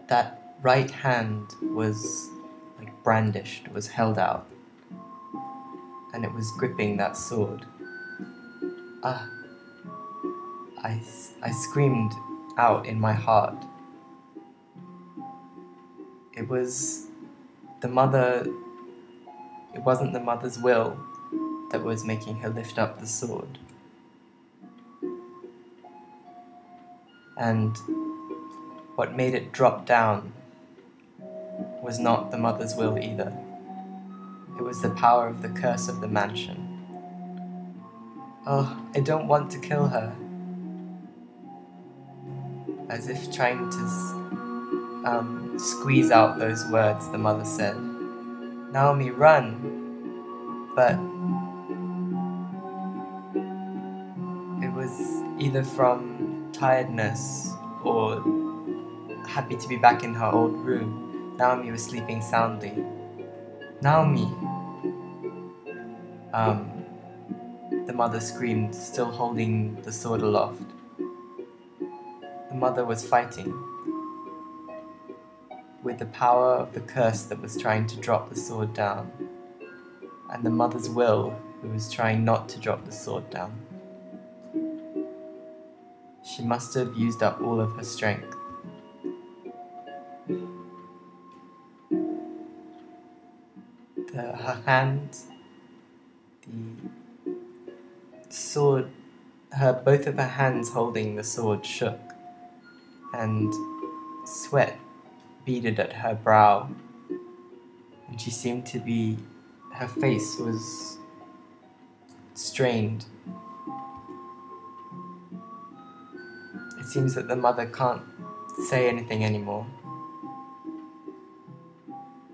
That right hand was brandished, was held out, and it was gripping that sword. Ah, I screamed out in my heart. It was the mother, it wasn't the mother's will that was making her lift up the sword. And what made it drop down was not the mother's will either. It was the power of the curse of the mansion. Oh, I don't want to kill her. As if trying to squeeze out those words, the mother said, "Naomi, run!" But it was either from tiredness or happy to be back in her old room. Naomi was sleeping soundly. "Naomi!" The mother screamed, still holding the sword aloft. The mother was fighting with the power of the curse that was trying to drop the sword down, and the mother's will who was trying not to drop the sword down. She must have used up all of her strength. Her hand, the sword, both of her hands holding the sword shook, and sweat beaded at her brow, and she seemed to be, her face was strained. It seems that the mother can't say anything anymore.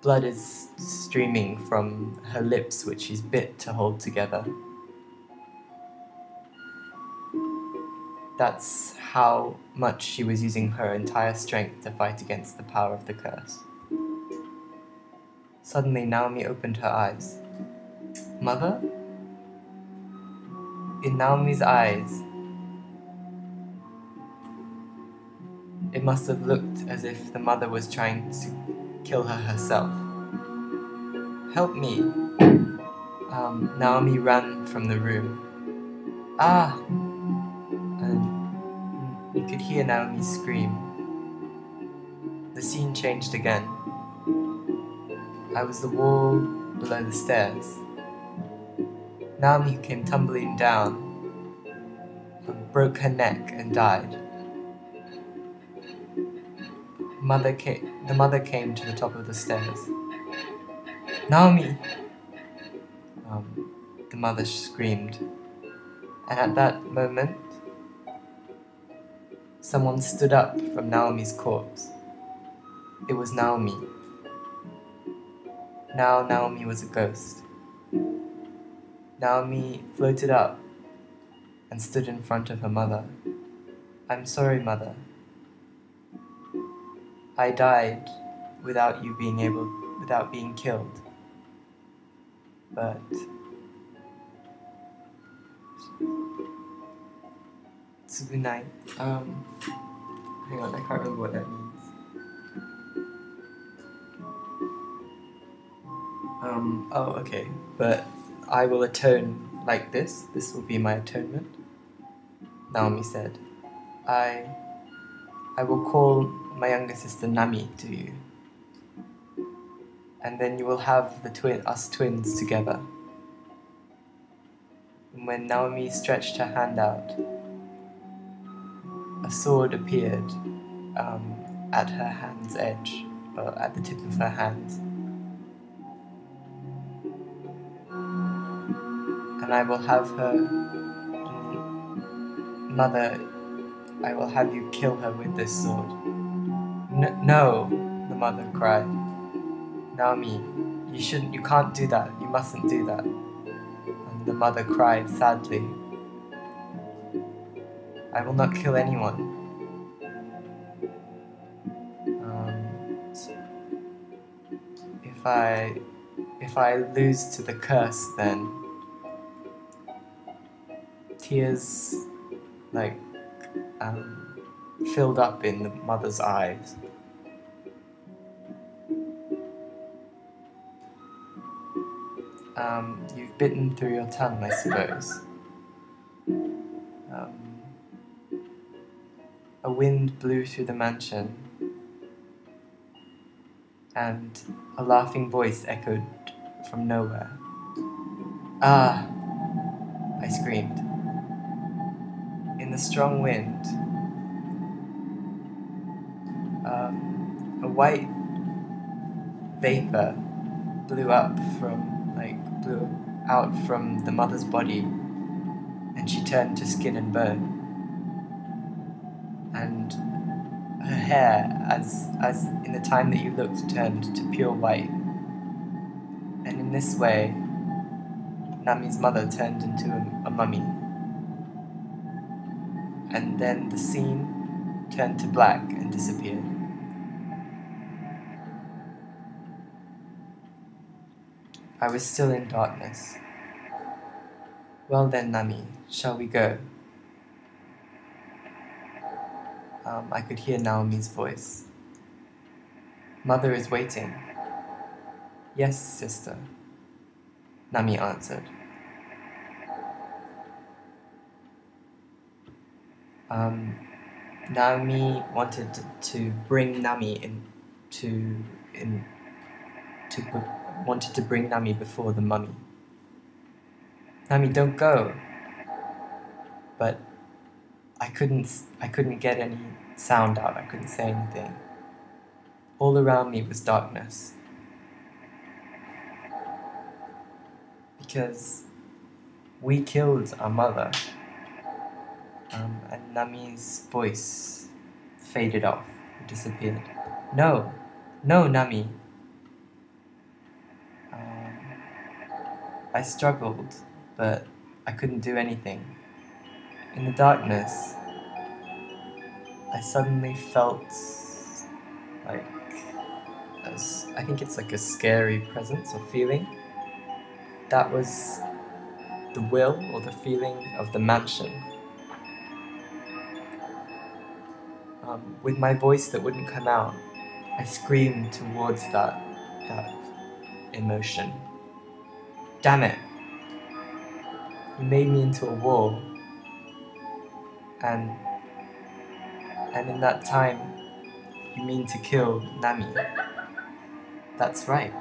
Blood is streaming from her lips, which she's bit to hold together. That's how much she was using her entire strength to fight against the power of the curse. Suddenly, Naomi opened her eyes. "Mother?" In Naomi's eyes, it must have looked as if the mother was trying to kill her herself. "Help me!" Naomi ran from the room. "Ah!" And you could hear Naomi scream. The scene changed again. I was the wall below the stairs. Naomi came tumbling down, broke her neck and died. The mother came to the top of the stairs. "Naomi!" The mother screamed. And at that moment, someone stood up from Naomi's corpse. It was Naomi. Now Naomi was a ghost. Naomi floated up and stood in front of her mother. "I'm sorry, Mother. I died without being killed. But Tsugunai, hang on, I can't remember what that means. Oh, okay. But I will atone like this. This will be my atonement." Naomi said. I will call my younger sister Nami to you. And then you will have us twins together. And when Naomi stretched her hand out, a sword appeared at her hand's edge, or at the tip of her hands. And I will have her, "Mother, I will have you kill her with this sword." No, the mother cried. "Naomi, you can't do that, you mustn't do that." And the mother cried sadly. "I will not kill anyone. If I lose to the curse, then..." Tears filled up in the mother's eyes. You've bitten through your tongue, I suppose. A wind blew through the mansion, and a laughing voice echoed from nowhere. "Ah!" I screamed. In the strong wind, a white vapor blew out from the mother's body, and she turned to skin and bone. And her hair, as in the time that you looked, turned to pure white. And in this way, Nami's mother turned into a mummy. And then the scene turned to black and disappeared. I was still in darkness. "Well then, Nami, shall we go?" I could hear Naomi's voice. "Mother is waiting." "Yes, sister," Nami answered. Naomi wanted to bring Nami wanted to bring Nami before the mummy. "Nami, don't go!" But I couldn't get any sound out. I couldn't say anything. All around me was darkness. Because we killed our mother. And Nami's voice faded off, disappeared. "No! No, Nami!" I struggled, but I couldn't do anything. In the darkness, I suddenly felt like, I think it's like a scary presence or feeling. That was the will or the feeling of the mansion. With my voice that wouldn't come out, I screamed towards that emotion. "Damn it! You made me into a wall. And in that time, you mean to kill Nami." "That's right."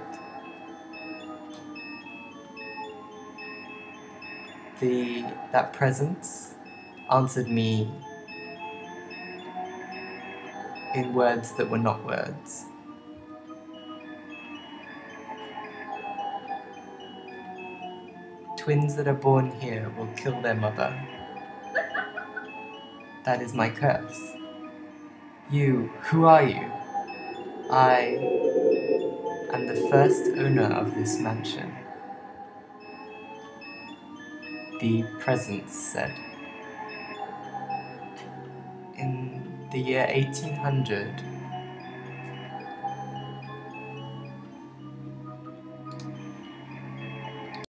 That presence answered me in words that were not words. "Twins that are born here will kill their mother. That is my curse. You, who are you?" "I am the first owner of this mansion," the presence said. "In the year 1800,